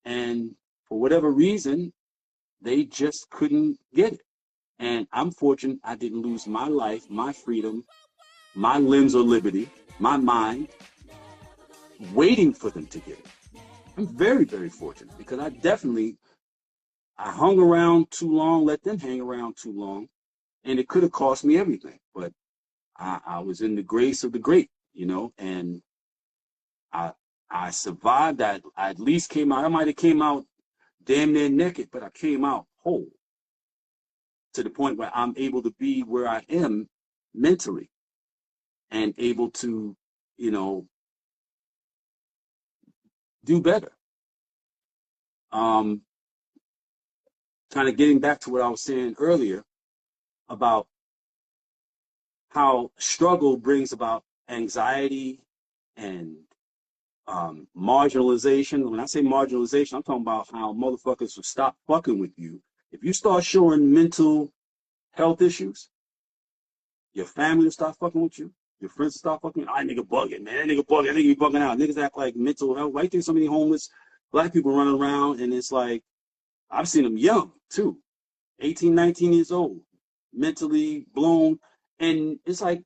And for whatever reason, they just couldn't get it. And I'm fortunate I didn't lose my life, my freedom, my limbs or liberty, my mind, waiting for them to get it. I'm very, very fortunate because I hung around too long, let them hang around too long, and it could have cost me everything. But I was in the grace of the great, and I I survived. I at least came out. I might have came out damn near naked, but I came out whole to the point where I'm able to be where I am mentally and able to, you know, do better. Um, Kind of getting back to what I was saying earlier about how struggle brings about anxiety and marginalization. When I say marginalization, I'm talking about how motherfuckers will stop fucking with you. If you start showing mental health issues, your family will stop fucking with you. Your friends will stop fucking with you. Nigga bugging, man. That nigga bugging. I think he bugging out. Niggas act like mental health. Why do you think so many homeless black people running around? And it's like, I've seen them young, too. 18, 19 years old, mentally blown. And it's like,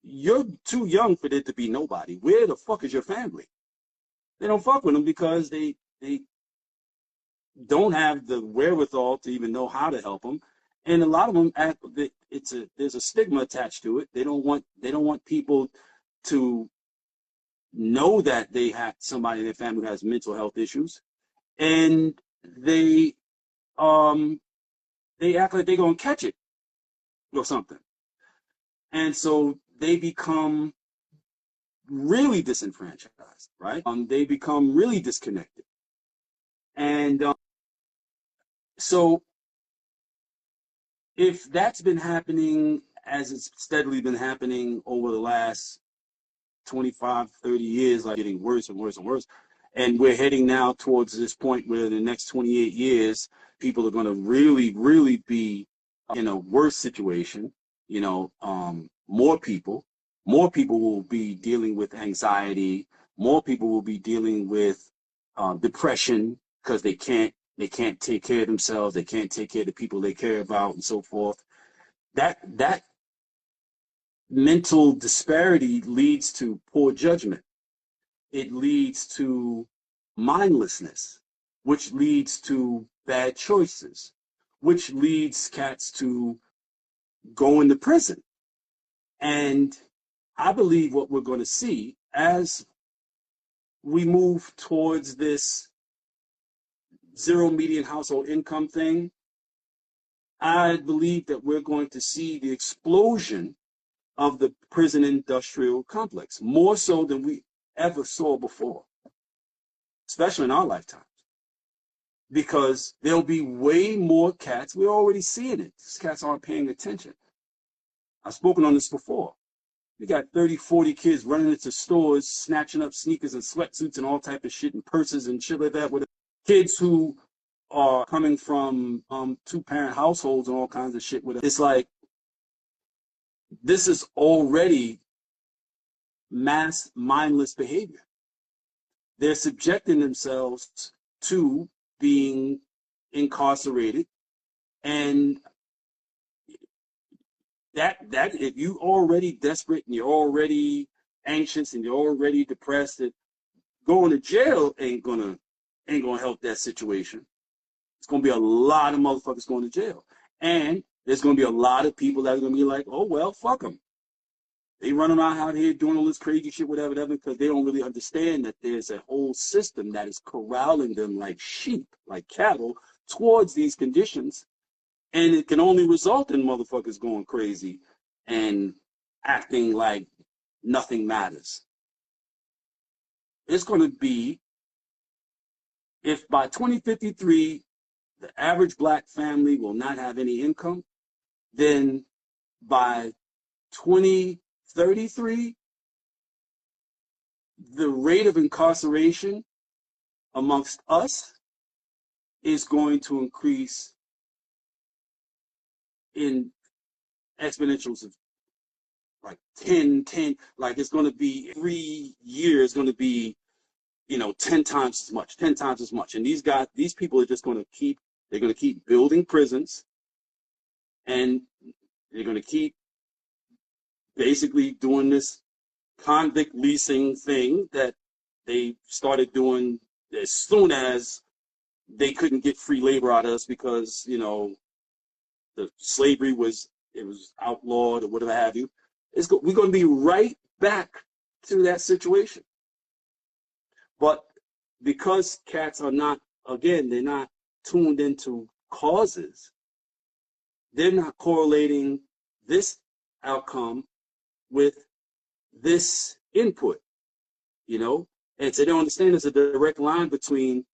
you're too young for there to be nobody. Where the fuck is your family? They don't fuck with them because they don't have the wherewithal to even know how to help them. And a lot of them act, there's a stigma attached to it. They don't want people to know that they have somebody in their family who has mental health issues, and they act like they're gonna catch it or something, and so they become really disenfranchised, right? They become really disconnected, and so if that's been happening as it's steadily been happening over the last 25, 30 years, like getting worse and worse and worse, and we're heading now towards this point where in the next 28 years, people are going to really, really be in a worse situation. More people will be dealing with anxiety. More people will be dealing with depression because they can't take care of themselves. They can't take care of the people they care about, and so forth. That mental disparity leads to poor judgment. It leads to mindlessness, which leads to bad choices, which leads cats to go into prison. And I believe what we're going to see as we move towards this zero median household income thing, I believe that we're going to see the explosion of the prison industrial complex, more so than we ever saw before, especially in our lifetimes, because there'll be way more cats. We're already seeing it. These cats aren't paying attention. I've spoken on this before. You got 30, 40 kids running into stores, snatching up sneakers and sweatsuits and all type of shit and purses and shit like that, with kids who are coming from two-parent households and all kinds of shit with it. It's like, this is already mass mindless behavior. They're subjecting themselves to being incarcerated, and that if you already desperate and you're already anxious and you're already depressed, that going to jail ain't gonna help that situation. It's gonna be a lot of motherfuckers going to jail, and there's gonna be a lot of people that are gonna be like, oh well, fuck them. They run around out here doing all this crazy shit, whatever, because they don't really understand that there's a whole system that is corralling them like sheep, like cattle, towards these conditions. And it can only result in motherfuckers going crazy and acting like nothing matters. It's going to be, if by 2053, the average black family will not have any income, then by 2033, the rate of incarceration amongst us is going to increase in exponentials of like 10, like it's going to be every year is going to be you know, 10 times as much, 10 times as much. And these people are just going to keep, they're going to keep building prisons, and they're going to keep basically doing this convict leasing thing that they started doing as soon as they couldn't get free labor out of us because, you know, the slavery was outlawed or whatever have you. We're going to be right back to that situation. But because cats are not, again, they're not tuned into causes, they're not correlating this outcome with this input, you know? And so they don't understand there's a direct line between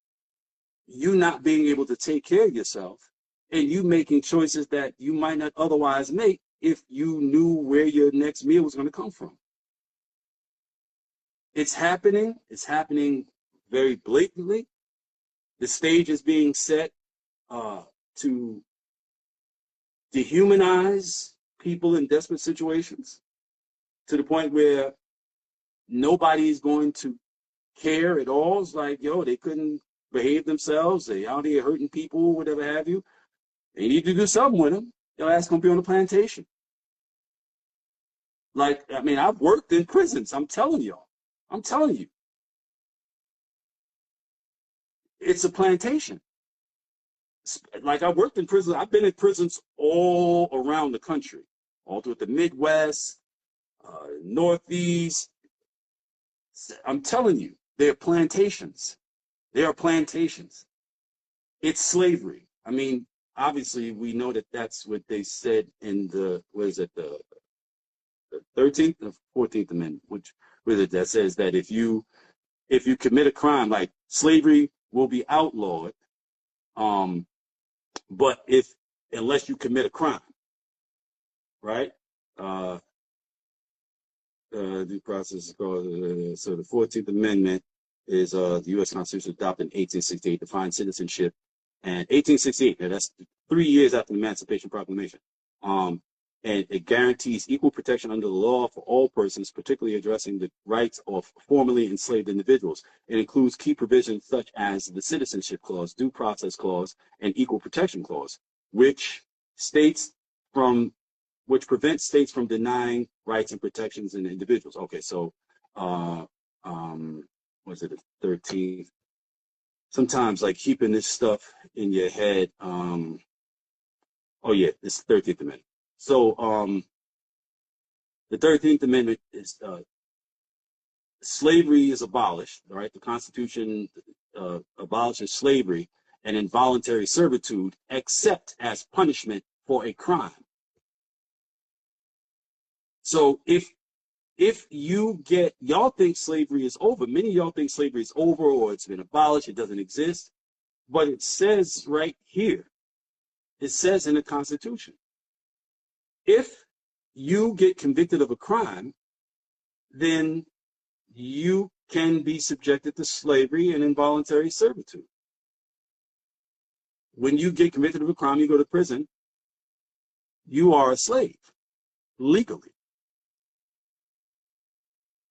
you not being able to take care of yourself and you making choices that you might not otherwise make if you knew where your next meal was going to come from. It's happening. It's happening very blatantly. The stage is being set to dehumanize people in desperate situations to the point where nobody is going to care at all. It's like, yo, they couldn't behave themselves. They out here hurting people, whatever have you. They need to do something with them. Your ass gonna be on the plantation. Like, I mean, I've worked in prisons. I'm telling y'all. I'm telling you. It's a plantation. Like, I worked in prison. I've been in prisons all around the country, all through the Midwest, Northeast. I'm telling you, they're plantations. They are plantations. It's slavery. I mean, obviously, we know that that's what they said in the, what is it, the 13th and 14th Amendment, which with it that says that if you commit a crime, like slavery will be outlawed, but unless you commit a crime, right? Due process is called, so the 14th Amendment is the U.S. Constitution adopted in 1868 defines citizenship, and 1868, now that's 3 years after the Emancipation Proclamation. And it guarantees equal protection under the law for all persons, particularly addressing the rights of formerly enslaved individuals. It includes key provisions such as the Citizenship Clause, Due Process Clause, and Equal Protection Clause, which prevents states from denying rights and protections in individuals. Okay, so was it the 13th? Sometimes, like, keeping this stuff in your head. Oh yeah, this 13th Amendment. So the 13th Amendment is slavery is abolished, right? The Constitution abolishes slavery and involuntary servitude except as punishment for a crime. So if y'all think slavery is over, many of y'all think slavery is over or it's been abolished, it doesn't exist, but it says right here, it says in the Constitution, if you get convicted of a crime, then you can be subjected to slavery and involuntary servitude. When you get convicted of a crime, you go to prison, you are a slave, legally.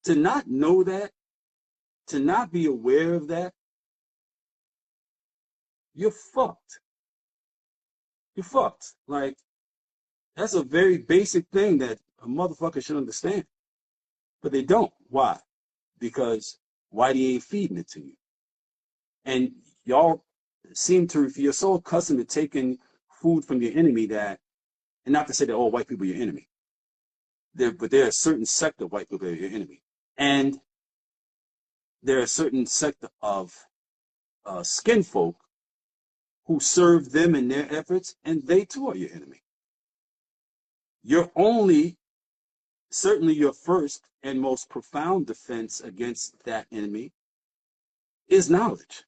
To not know that, to not be aware of that, you're fucked. You're fucked. Like, that's a very basic thing that a motherfucker should understand. But they don't. Why? Because Whitey ain't feeding it to you. And y'all seem to, you're so accustomed to taking food from your enemy that, and not to say that all white people are your enemy, but there are a certain sect of white people that are your enemy. And there are a certain sect of skin folk who serve them in their efforts, and they too are your enemy. Certainly your first and most profound defense against that enemy is knowledge.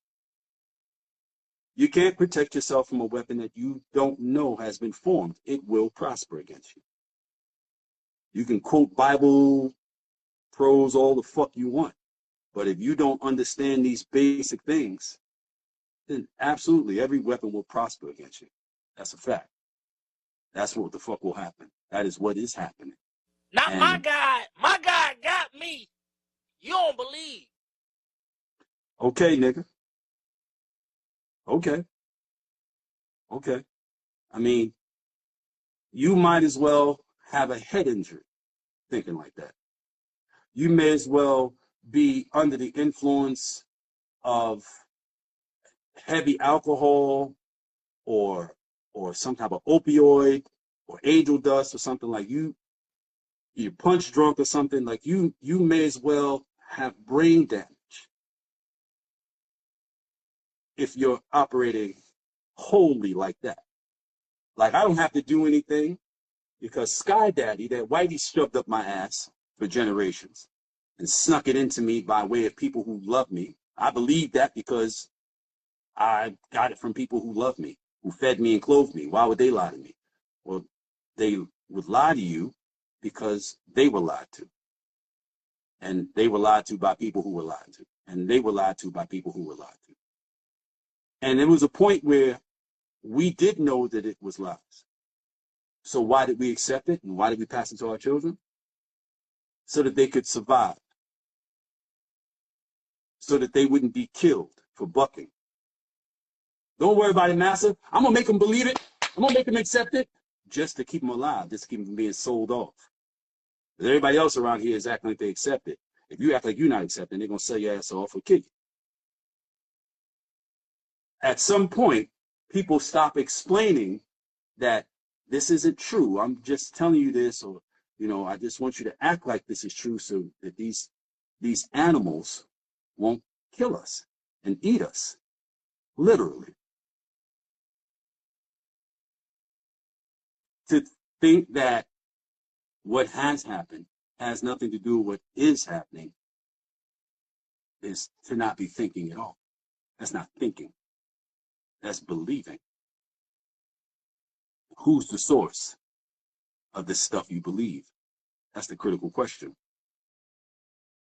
You can't protect yourself from a weapon that you don't know has been formed. It will prosper against you. You can quote Bible, prose, all the fuck you want. But if you don't understand these basic things, then absolutely every weapon will prosper against you. That's a fact. That's what the fuck will happen. That is what is happening. Not my God. My God got me. You don't believe. Okay, nigga. Okay. Okay. I mean, you might as well have a head injury thinking like that. You may as well be under the influence of heavy alcohol or some type of opioid or angel dust or something. Like you punch drunk or something. Like you may as well have brain damage if you're operating wholly like that. Like, I don't have to do anything because Sky Daddy, that whitey, shoved up my ass for generations and snuck it into me by way of people who love me. I believe that because I got it from people who love me, who fed me and clothed me. Why would they lie to me? Well, they would lie to you because they were lied to. And they were lied to by people who were lied to. And they were lied to by people who were lied to. And there was a point where we did know that it was lies. So why did we accept it? And why did we pass it to our children? So that they could survive. So that they wouldn't be killed for bucking. Don't worry about it, Master. I'm going to make them believe it. I'm going to make them accept it just to keep them alive, just to keep them from being sold off. But everybody else around here is acting like they accept it. If you act like you're not accepting, they're going to sell your ass off or kill you. At some point, people stop explaining that this isn't true. I'm just telling you this, or, I just want you to act like this is true so that these animals won't kill us and eat us, literally. To think that what has happened has nothing to do with what is happening is to not be thinking at all. That's not thinking. That's believing. Who's the source of this stuff you believe? That's the critical question.